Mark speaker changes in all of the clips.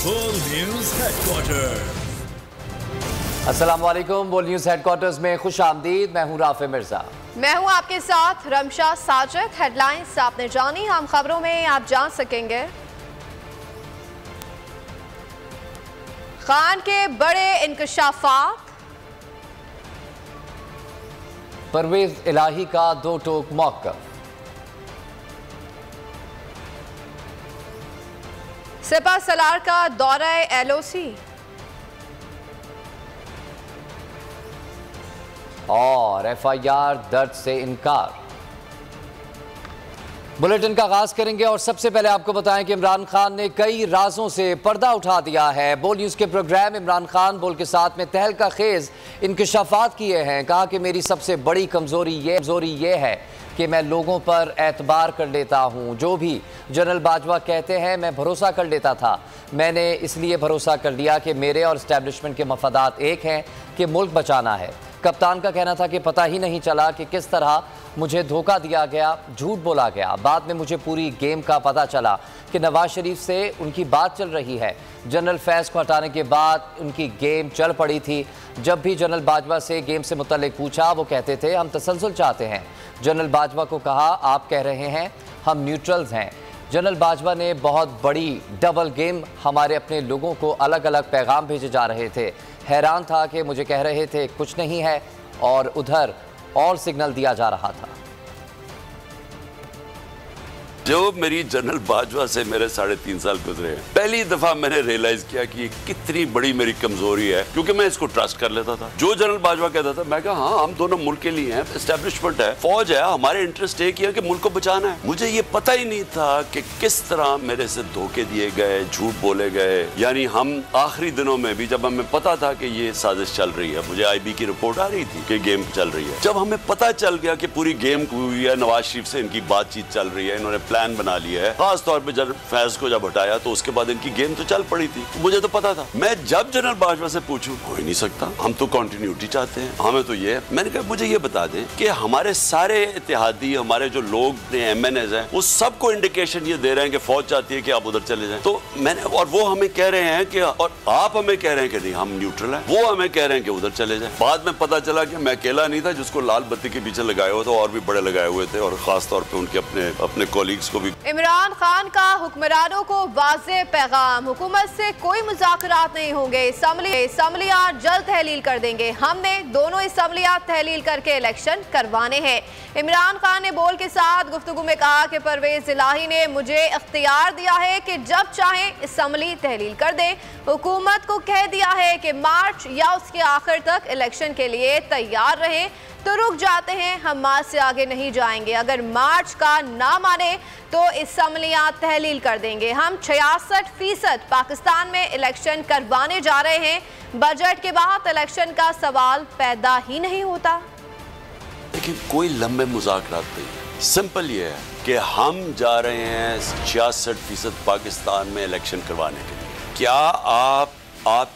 Speaker 1: बोल news headquarter.
Speaker 2: अस्सलामुअलैकुम। बोल न्यूज हेडक्वार्टर्स में खुश आमदीद। मैं हूं राफे मिर्जा।
Speaker 3: मैं हूं आपके साथ रमशा साजिद। हेडलाइंस आपने जानी, हम खबरों में आप जान सकेंगे। खान के बड़े इंकशाफात,
Speaker 2: परवेज इलाही का दो टोक मौक़िफ़,
Speaker 3: सिपा सलार का दौरा LOC
Speaker 2: और FIR दर्ज से इनकार। बुलेटिन का आगाज करेंगे और सबसे पहले आपको बताएं कि इमरान खान ने कई राजों से पर्दा उठा दिया है। बोल न्यूज़ के प्रोग्राम इमरान खान बोल के साथ में तहलका खेज इंकशाफात किए हैं। कहा कि मेरी सबसे बड़ी कमज़ोरी ये है कि मैं लोगों पर एतबार कर लेता हूँ। जो भी जनरल बाजवा कहते हैं मैं भरोसा कर लेता था। मैंने इसलिए भरोसा कर लिया कि मेरे और इस्टेब्लिशमेंट के मफादात एक हैं कि मुल्क बचाना है। कप्तान का कहना था कि पता ही नहीं चला कि किस तरह मुझे धोखा दिया गया, झूठ बोला गया। बाद में मुझे पूरी गेम का पता चला कि नवाज शरीफ से उनकी बात चल रही है। जनरल फैज़ को हटाने के बाद उनकी गेम चल पड़ी थी। जब भी जनरल बाजवा से गेम से मुतल्लिक पूछा वो कहते थे हम तसलसल चाहते हैं। जनरल बाजवा को कहा आप कह रहे हैं हम न्यूट्रल्स हैं। जनरल बाजवा ने बहुत बड़ी डबल गेम, हमारे अपने लोगों को अलग अलग पैगाम भेजे जा रहे थे। हैरान था कि मुझे कह रहे थे कुछ नहीं है और उधर और सिग्नल दिया जा रहा था।
Speaker 4: जो मेरी जनरल बाजवा से मेरे 3.5 साल गुजरे हैं, पहली दफा मैंने रियलाइज किया कि ये कितनी बड़ी मेरी कमजोरी है, क्योंकि मैं इसको ट्रस्ट कर लेता था। जो जनरल बाजवा कहता था मैं कहा हाँ हम दोनों मुल्क के लिए हैं, एस्टेब्लिशमेंट है, फौज है, हमारे इंटरेस्ट एक ही है कि मुल्क को बचाना है। मुझे ये पता ही नहीं था कि किस तरह मेरे से धोखे दिए गए, झूठ बोले गए। यानी हम आखिरी दिनों में भी जब हमें पता था कि ये साजिश चल रही है, मुझे IB की रिपोर्ट आ रही थी कि गेम चल रही है, जब हमें पता चल गया कि पूरी गेम हुई है, नवाज शरीफ से इनकी बातचीत चल रही है, इन्होंने प्लान बना लिया है, खास तौर पे जनरल फैज को जब हटाया तो उसके बाद इनकी गेम तो चल पड़ी थी। मुझे तो पता था। मैं जब जनरल बाजवा से पूछूं हो ही नहीं सकता, हम तो कंटिन्यूटी चाहते हैं, हमें तो ये। मैंने कहा मुझे ये बता दें कि हमारे सारे इत्तेहादी, हमारे जो लोग MNAs हैं, वो सबको इंडिकेशन ये दे रहे हैं कि फौज चाहती है कि आप उधर चले जाएं। तो मैंने, और वो हमें कह रहे हैं कि, और आप हमें कह रहे हैं कि नहीं हम न्यूट्रल हैं, वो हमें कह रहे हैं कि उधर चले जाएं। बाद में पता चला कि मैं अकेला नहीं था जिसको लाल बत्ती के पीछे लगाए हुए थे, और भी बड़े लगाए हुए थे, और खास तौर पर उनके अपने कॉलीग्स को भी।
Speaker 3: इमरान खान का हुक्मरानों को वाज़े पैगाम, हुकूमत से कोई मुज़ाकरात नहीं होंगे, असम्बलियाँ जल्द तहलील कर देंगे। हमने दोनों असम्बलियाँ तहलील करके इलेक्शन करवाने हैं। इमरान खान ने बोल के साथ गुफ्तगू में कहा कि परवेज इलाही ने मुझे इख्तियार दिया है कि जब चाहे असम्बली तहलील कर दे। हुकूमत को कह दिया है कि मार्च या उसके आखिर तक इलेक्शन के लिए तैयार रहें, तो रुक जाते हैं, हम मार्च से आगे नहीं जाएंगे। अगर मार्च का ना माने तो असम्बलियाँ तहलील कर देंगे। हम 66% पाकिस्तान में इलेक्शन करवाने जा रहे हैं। बजट के बाद इलेक्शन का सवाल पैदा ही नहीं होता।
Speaker 4: लेकिन कोई लंबे मुज़ाकरात नहीं, सिंपल ये है कि हम जा रहे हैं 66% पाकिस्तान में इलेक्शन करवाने के लिए। क्या आप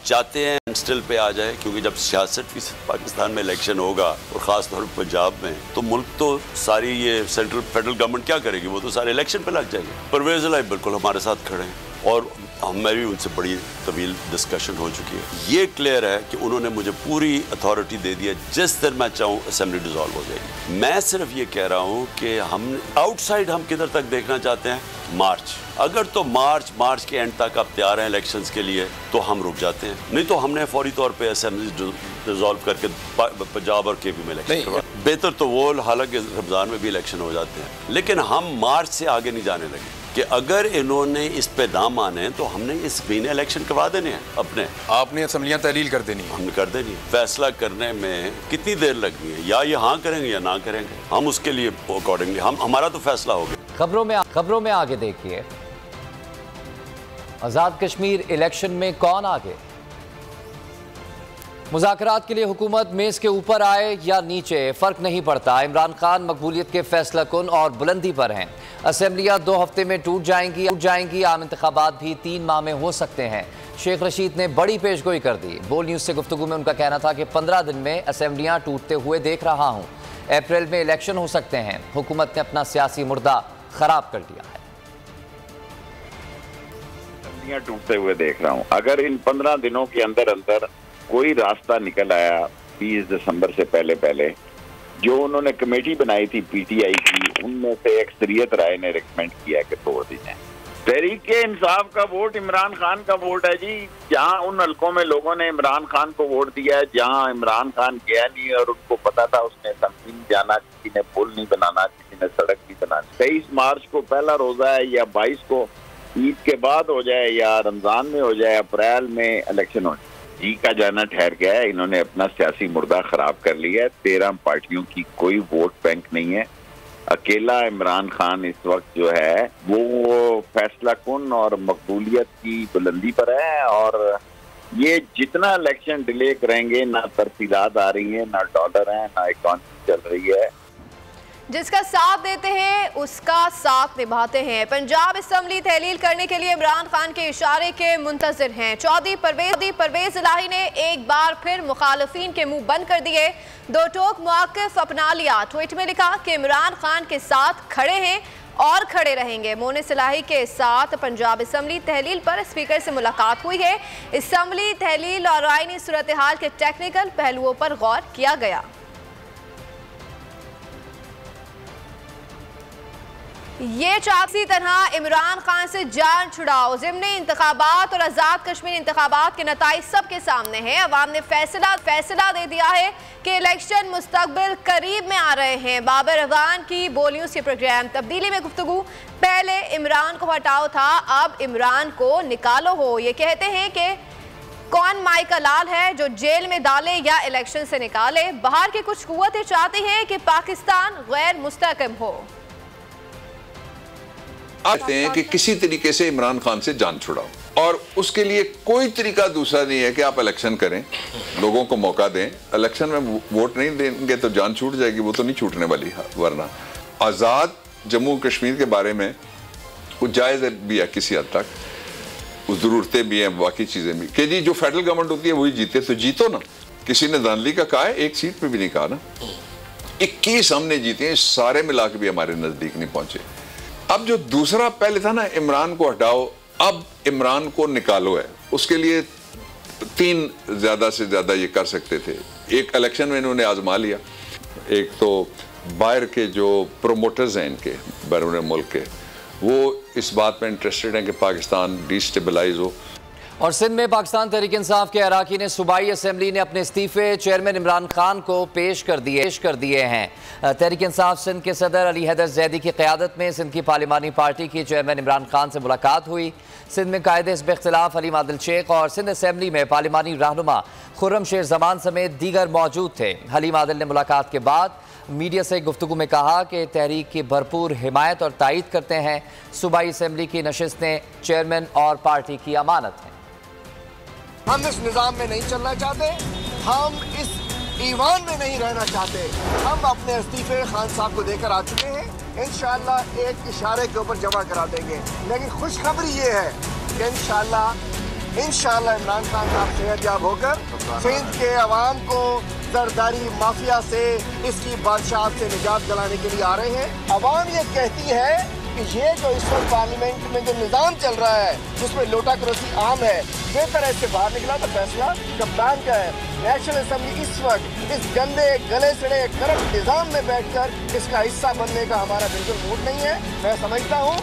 Speaker 4: चाहते हैं स्टिल पे आ जाए? क्योंकि जब 66% पाकिस्तान में इलेक्शन होगा और ख़ास तौर पर पंजाब में, तो मुल्क तो सारी ये फेडरल गवर्नमेंट क्या करेगी? वो तो सारे इलेक्शन पे लग जाएंगे। परवेज इलाही बिल्कुल हमारे साथ खड़े हैं और हमें उनसे बड़ी तवील डिस्कशन हो चुकी है। ये क्लियर है कि उन्होंने मुझे पूरी अथॉरिटी दे दी है, जिस दिन मैं चाहूँ असेंबली डिसॉल्व हो जाएगी। मैं सिर्फ ये कह रहा हूँ कि हम आउटसाइड हम किधर तक देखना चाहते हैं? मार्च। अगर तो मार्च के एंड तक आप तैयार हैं इलेक्शंस के लिए तो हम रुक जाते हैं, नहीं तो हमने फौरी तौर पे असेंबली डिसॉल्व करके पंजाब और KP में इलेक्शन करवा। बेहतर तो वो, हालांकि रमज़ान में भी इलेक्शन हो जाते हैं, लेकिन हम मार्च से आगे नहीं जाने लगे कि अगर इन्होंने इस पे ना माने तो हमने इस महीने इलेक्शन करवा देने हैं अपने। आपने असेंबलियां तहलील कर देनी है, हमने कर देनी है। फैसला करने में कितनी देर लगनी है, या ये हाँ करेंगे या ना करेंगे, हम उसके लिए अकॉर्डिंगली हमारा तो फैसला हो गया।
Speaker 2: खबरों में आगे देखिए, आज़ाद कश्मीर इलेक्शन में कौन आगे? मुज़ाकरात के लिए हुकूमत मेज़ के ऊपर आए या नीचे फ़र्क नहीं पड़ता। इमरान खान मकबूलियत के फैसला कुन और बुलंदी पर हैं। असेंबलियाँ 2 हफ्ते में टूट जाएंगी। आम इंतखाबात भी 3 माह में हो सकते हैं। शेख रशीद ने बड़ी पेशगोई कर दी। बोल न्यूज़ से गुफ्तगू में उनका कहना था कि 15 दिन में असेंबलियाँ टूटते हुए देख रहा हूँ। अप्रैल में इलेक्शन हो सकते हैं। हुकूमत ने अपना सियासी मुर्दा ख़राब कर दिया है।
Speaker 5: टूटते हुए देख रहा हूँ। अगर इन 15 दिनों के अंदर अंदर कोई रास्ता निकल आया 20 दिसंबर से पहले जो उन्होंने कमेटी बनाई थी पीटीआई की, उनमें से अक्सरियत राय ने रिकमेंड किया कि तोड़ दी जाए। तहरीक इंसाफ का वोट इमरान खान का वोट है जी। जहां उन हल्कों में लोगों ने इमरान खान को वोट दिया है, जहां इमरान खान गया नहीं और उनको पता था उसने असम्बली नहीं जाना, किसी ने पुल नहीं बनाना, किसी ने सड़क नहीं बनानी। 23 मार्च को पहला रोजा है या 22 को ईद के बाद हो जाए या रमजान में हो जाए, अप्रैल में इलेक्शन हो जाए, जी का जाना ठहर गया है। इन्होंने अपना सियासी मुर्दा खराब कर लिया है। 13 पार्टियों की कोई वोट बैंक नहीं है। अकेला इमरान खान इस वक्त जो है वो फैसला कुन और मकबूलियत की बुलंदी पर है। और ये जितना इलेक्शन डिले करेंगे, ना तरसीलात आ रही है, ना डॉलर है, ना इकॉनमी चल रही है।
Speaker 3: जिसका साथ देते हैं उसका साथ निभाते हैं। पंजाब असम्बली तहलील करने के लिए इमरान खान के इशारे के मुंतजिर हैं। चौधरी परवेज इलाही ने एक बार फिर मुखालफीन के मुंह बंद कर दिए। दो टोक मौक़िफ़ अपना लिया। ट्वीट में लिखा कि इमरान खान के साथ खड़े हैं और खड़े रहेंगे। मोनिस इलाही के साथ पंजाब असम्बली तहलील पर स्पीकर से मुलाकात हुई है। असम्बली तहलील और आईनी सूरत हाल के टेक्निकल पहलुओं पर गौर किया गया। ये चाहती तरह इमरान खान से जान छुड़ाओ। ज़िम्नी इंतखाबात और आज़ाद कश्मीर इंतखाबात के नताइज सबके सामने हैं। अवाम ने फैसला दे दिया है कि इलेक्शन मुस्तकबिल करीब में आ रहे हैं। बाबर अफगान की बोलियों से प्रोग्राम तब्दीली में गुफ्तगू। पहले इमरान को हटाओ था, अब इमरान को निकालो हो। ये कहते हैं कि कौन माई का लाल है जो जेल में डाले या इलेक्शन से निकाले। बाहर की कुछ कुव्वतें चाहती हैं कि पाकिस्तान गैर मुस्तहकम हो।
Speaker 6: आते हैं कि किसी तरीके से इमरान खान से जान छुड़ाओ और उसके लिए कोई तरीका दूसरा नहीं है कि आप इलेक्शन करें, लोगों को मौका दें। इलेक्शन में वोट नहीं देंगे तो जान छूट जाएगी, वो तो नहीं छूटने वाली। वरना आज़ाद जम्मू कश्मीर के बारे में कुछ जायज़ भी है किसी हद तक, ज़रूरतें भी हैं, बाकी चीज़ें भी कि जी जो फेडरल गवर्नमेंट होती है वही जीते, तो जीतो ना। किसी ने धांधली का कहा है, एक सीट पर भी नहीं कहा ना। 21 हमने जीते हैं, सारे मिला के भी हमारे नज़दीक नहीं पहुंचे। अब जो दूसरा पहले था ना इमरान को हटाओ, अब इमरान को निकालो है। उसके लिए 3 ज़्यादा से ज़्यादा ये कर सकते थे। एक इलेक्शन में इन्होंने आजमा लिया, एक तो बाहर के जो प्रोमोटर्स हैं इनके बैरून मुल्क के, वो इस बात में इंटरेस्टेड हैं कि पाकिस्तान डिस्टेबलाइज हो।
Speaker 2: और सिंध में पाकिस्तान तहरीक इंसाफ के अराकी ने सूबाई असम्बली ने अपने इस्तीफे चेयरमैन इमरान खान को पेश कर दिए हैं। तहरीक इंसाफ सिंध के सदर अली हैदर जैदी की क़यादत में सिंध की पार्लिमानी पार्टी की चेयरमैन इमरान खान से मुलाकात हुई। सिंध में कायदे हिज़्ब इख्तिलाफ हलीम आदिल शेख और सिंध असम्बली में पार्लिमानी रहनुमा खुर्रम शेर जमान समेत दीगर मौजूद थे। हलीम आदिल ने मुलाकात के बाद मीडिया से गुफ्तगू में कहा कि तहरीक की भरपूर हिमायत और तायीद करते हैं। सूबाई असम्बली की नशिस्तें चेयरमैन और पार्टी की अमानत हैं।
Speaker 7: हम इस निज़ाम में नहीं चलना चाहते, हम इस ईवान में नहीं रहना चाहते। हम अपने इस्तीफे खान साहब को देकर आ चुके हैं। इंशाअल्लाह एक इशारे के ऊपर जमा करा देंगे। लेकिन खुशखबरी ये है कि इंशाअल्लाह इमरान खान साहब सेहतयाब होकर सिंध के अवाम को जरदारी माफिया से, इसकी बादशाह से निजात दिलाने के लिए आ रहे हैं। अवाम ये कहती है कि ये जो इस वक्त पार्लियामेंट में जो निज़ाम चल रहा है जिसमें लोटा क्रोसी आम है, बेहतर है इससे बाहर निकला तो फैसला कप्तान का है। नेशनल असम्बली इस वक्त इस गंदे गले सड़े करप्ट निज़ाम में बैठकर इसका हिस्सा बनने का हमारा बिल्कुल मूड नहीं है। मैं समझता हूँ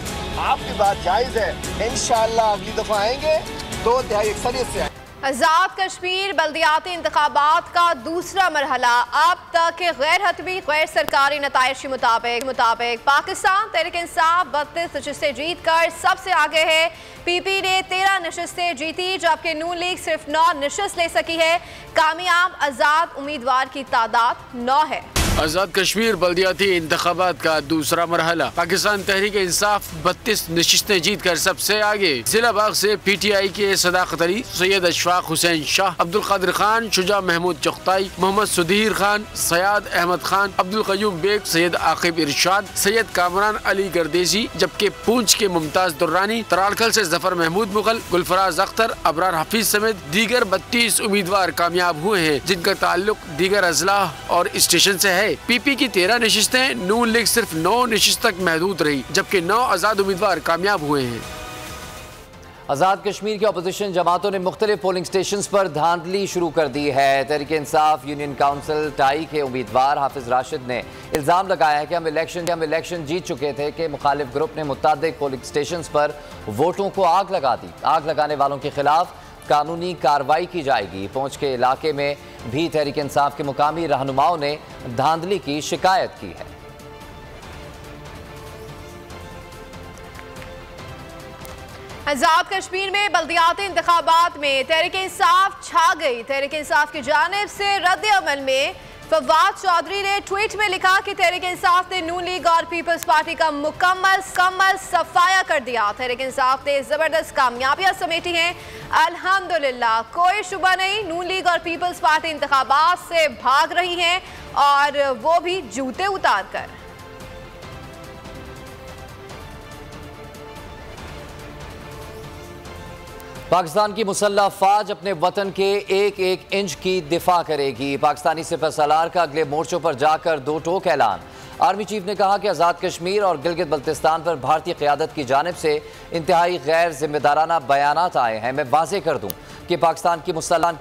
Speaker 7: आपकी बात जायज़ है। इंशाअल्लाह अगली दफ़ा आएंगे 2/3 अक्सरियत से।
Speaker 3: आज़ाद कश्मीर बल्दियाती इंतखाबात का दूसरा मरहला अब तक के गैर हतमी गैर सरकारी नताइज के मुताबिक पाकिस्तान तहरीक इंसाफ 32 नशिस्तें जीत कर सबसे आगे है। पीपी ने 13 नशिस्तें जीती जबकि नून लीग सिर्फ 9 नशिस्त ले सकी है। कामयाब आज़ाद उम्मीदवार की तादाद 9 है।
Speaker 8: आज़ाद कश्मीर बल्दियाती इंतखाबात का दूसरा मरहला पाकिस्तान तहरीक इंसाफ 32 नशिस्तें जीत कर सबसे आगे। जिला बाग से PTI के सदाकत अली, सैयद अशफाक हुसैन शाह, अब्दुल कादिर खान, शुजा महमूद चख्ताई, मोहम्मद सुधीर खान, सयाद अहमद खान, अब्दुल कयूम बेग, सैयद आकिब इरशाद, सैयद कामरान अली गर्देसी। जबकि पूंछ के मुमताज दुर्रानी, तरालखल से जफर महमूद मुगल, गुलफराज अख्तर, अबरार हफीज समेत दीगर 32 उम्मीदवार कामयाब हुए हैं जिनका ताल्लुक दीगर अजला और स्टेशन से है। PP की 13 नशिस्तें, नून लीग सिर्फ 9 नशिस्त तक महदूद रही जबकि 9 आज़ाद उम्मीदवार कामयाब हुए हैं।
Speaker 2: आज़ाद कश्मीर की अपोजिशन जमातों ने मुख्तलिफ पोलिंग स्टेशन पर धांधली शुरू कर दी है। Tehreek Insaf union council tie के उम्मीदवार हाफिज राशिद ने इल्ज़ाम लगाया है कि हम इलेक्शन जीत चुके थे कि मुखालिफ ग्रुप ने मुताबिक पोलिंग स्टेशन पर वोटों को आग लगा दी। आग लगाने वालों के खिलाफ कानूनी कार्रवाई की जाएगी। पहुंच के इलाके में भी तहरीक इंसाफ के मुकामी रहनुमाओं ने धांधली की शिकायत की है।
Speaker 3: आज़ाद कश्मीर में बल्दियाती इंतखाबात में तहरीक इंसाफ छा गई। तहरीक इंसाफ की जानिब से रद्द अमल में फवाद चौधरी ने ट्वीट में लिखा कि तहरीक इंसाफ ने नून लीग और पीपल्स पार्टी का मुकम्मल सफाया कर दिया। तहरीक इंसाफ ने जबरदस्त कामयाबियां समेटी हैं, अल्हम्दुलिल्लाह। कोई शुबा नहीं, नून लीग और पीपल्स पार्टी इंतखाबात से भाग रही हैं और वो भी जूते उतार कर।
Speaker 2: पाकिस्तान की मुसल्लह अफवाज अपने वतन के एक एक इंच की दिफा करेगी। पाकिस्तानी सिपहसालार का अगले मोर्चों पर जाकर दो टोक ऐलान। आर्मी चीफ ने कहा कि आज़ाद कश्मीर और गिलगित बल्तिस्तान पर भारतीय क़यादत की जानिब से इंतहाई गैर जिम्मेदाराना बयानात आए हैं। मैं वाज़ेह कर दूँ कि पाकिस्तान की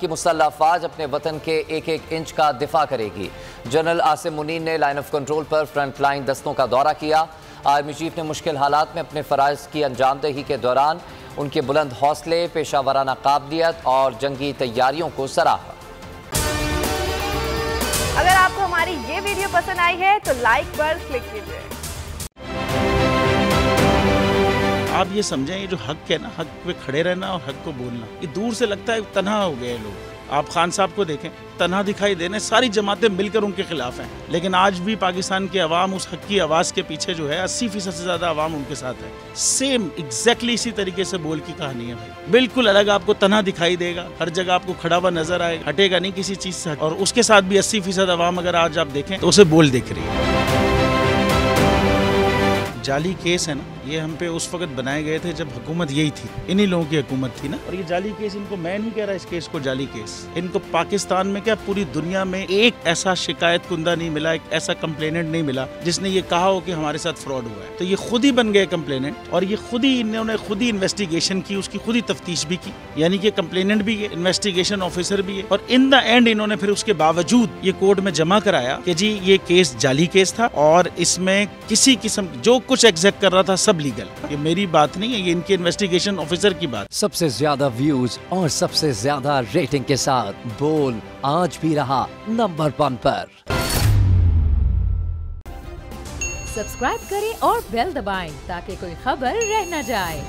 Speaker 2: मुसल्लह अफवाज अपने वतन के एक एक इंच का दिफा करेगी। जनरल आसिम मुनीर ने लाइन ऑफ कंट्रोल पर फ्रंट लाइन दस्तों का दौरा किया। आर्मी चीफ ने मुश्किल हालात में अपने फ़राइज़ की अंजामदही के दौरान उनके बुलंद हौसले, पेशावराना काबिलियत और जंगी तैयारियों को सराहा।
Speaker 3: अगर आपको हमारी ये वीडियो पसंद आई है तो लाइक पर क्लिक कीजिए।
Speaker 9: आप ये समझें, ये जो हक है ना, हक पे खड़े रहना और हक को बोलना, ये दूर से लगता है तन्हा हो गए लोग। आप खान साहब को देखें, तन्हा दिखाई देने, सारी जमातें मिलकर उनके खिलाफ हैं, लेकिन आज भी पाकिस्तान के अवाम उस हक की आवाज़ के पीछे जो है 80% से ज़्यादा अवाम उनके साथ है। सेम एग्जैक्टली इसी तरीके से बोल की कहानी है भाई। बिल्कुल अलग आपको तन्हा दिखाई देगा, हर जगह आपको खड़ा हुआ नजर आएगा, हटेगा नहीं किसी चीज़ से। और उसके साथ भी 80% अवाम अगर आज आप देखें तो उसे बोल दिख रही है। जाली केस है ना, ये हम पे उस वक्त बनाए गए थे जब हुकूमत यही थी, इन्हीं लोगों की हुकूमत थी ना। और ये जाली केस, इनको मैं नहीं कह रहा इस केस को जाली केस, इनको पाकिस्तान में क्या पूरी दुनिया में एक ऐसा शिकायत कुंदा नहीं मिला, एक ऐसा कंप्लेनेंट नहीं मिला जिसने ये कहा हो कि हमारे साथ फ्रॉड हुआ है। तो ये खुद ही बन गए कंप्लेनेंट और ये खुद ही इन्होंने खुद ही इन्वेस्टिगेशन की, उसकी खुद ही तफ्तीश भी की, यानी कि कंप्लेनेंट भी है, इन्वेस्टिगेशन ऑफिसर भी है। और इन द एंड इन्होंने फिर उसके बावजूद ये कोर्ट में जमा कराया कि जी ये केस जाली केस था और इसमें किसी किस्म जो कुछ एग्जैक्ट कर रहा था सब लीगल। ये मेरी बात नहीं है, ये इनके इन्वेस्टिगेशन ऑफिसर की बात।
Speaker 10: सबसे ज्यादा व्यूज और सबसे ज्यादा रेटिंग के साथ बोल आज भी रहा नंबर 1 पर।
Speaker 11: सब्सक्राइब करें और बेल दबाएं ताकि कोई खबर रह न जाए।